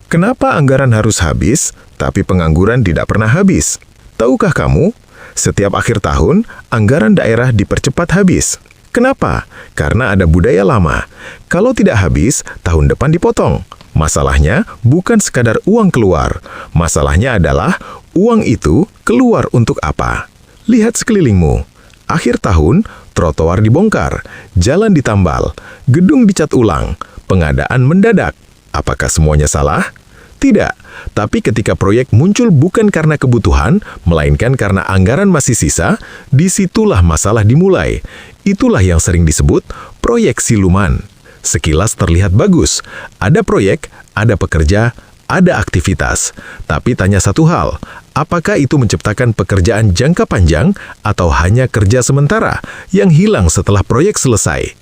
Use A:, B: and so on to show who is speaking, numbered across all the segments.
A: Kenapa anggaran harus habis, tapi pengangguran tidak pernah habis? Tahukah kamu, setiap akhir tahun, anggaran daerah dipercepat habis. Kenapa? Karena ada budaya lama. Kalau tidak habis, tahun depan dipotong. Masalahnya bukan sekadar uang keluar. Masalahnya adalah uang itu keluar untuk apa? Lihat sekelilingmu. Akhir tahun, trotoar dibongkar, jalan ditambal, gedung dicat ulang, pengadaan mendadak. Apakah semuanya salah? Tidak, tapi ketika proyek muncul bukan karena kebutuhan, melainkan karena anggaran masih sisa, disitulah masalah dimulai. Itulah yang sering disebut proyek siluman. Sekilas terlihat bagus, ada proyek, ada pekerja, ada aktivitas. Tapi tanya satu hal, apakah itu menciptakan pekerjaan jangka panjang atau hanya kerja sementara yang hilang setelah proyek selesai?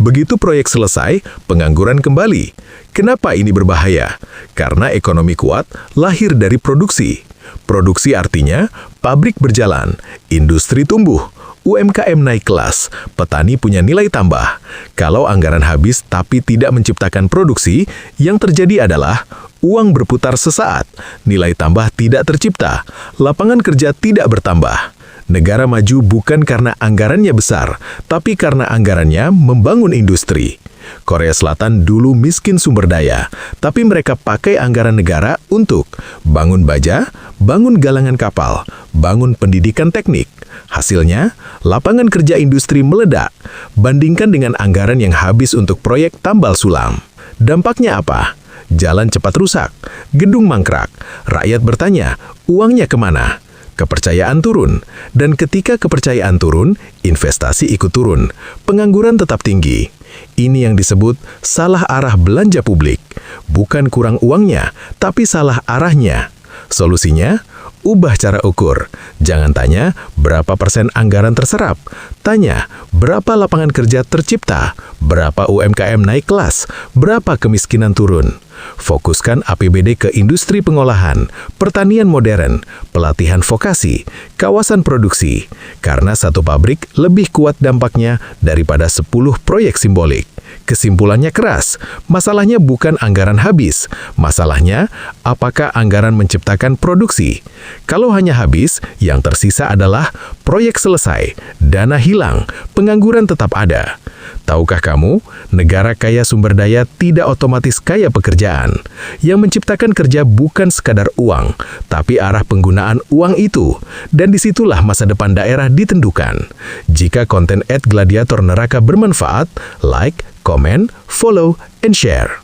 A: Begitu proyek selesai, pengangguran kembali. Kenapa ini berbahaya? Karena ekonomi kuat lahir dari produksi. Produksi artinya pabrik berjalan, industri tumbuh, UMKM naik kelas, petani punya nilai tambah. Kalau anggaran habis tapi tidak menciptakan produksi, yang terjadi adalah uang berputar sesaat, nilai tambah tidak tercipta, lapangan kerja tidak bertambah. Negara maju bukan karena anggarannya besar, tapi karena anggarannya membangun industri. Korea Selatan dulu miskin sumber daya, tapi mereka pakai anggaran negara untuk bangun baja, bangun galangan kapal, bangun pendidikan teknik. Hasilnya, lapangan kerja industri meledak. Bandingkan dengan anggaran yang habis untuk proyek tambal sulam. Dampaknya apa? Jalan cepat rusak, gedung mangkrak, rakyat bertanya, uangnya kemana? Kepercayaan turun, dan ketika kepercayaan turun, investasi ikut turun, pengangguran tetap tinggi. Ini yang disebut salah arah belanja publik. Bukan kurang uangnya, tapi salah arahnya. Solusinya, ubah cara ukur. Jangan tanya berapa persen anggaran terserap. Tanya berapa lapangan kerja tercipta, berapa UMKM naik kelas, berapa kemiskinan turun. Fokuskan APBD ke industri pengolahan, pertanian modern, pelatihan vokasi, kawasan produksi. Karena satu pabrik lebih kuat dampaknya daripada 10 proyek simbolik. Kesimpulannya keras, masalahnya bukan anggaran habis. Masalahnya, apakah anggaran menciptakan produksi? Kalau hanya habis, yang tersisa adalah proyek selesai, dana hilang, pengangguran tetap ada. Tahukah kamu, negara kaya sumber daya tidak otomatis kaya pekerjaan. Yang menciptakan kerja bukan sekadar uang, tapi arah penggunaan uang itu. Dan disitulah masa depan daerah ditentukan. Jika konten @gladiator neraka bermanfaat, like, komen, follow, and share.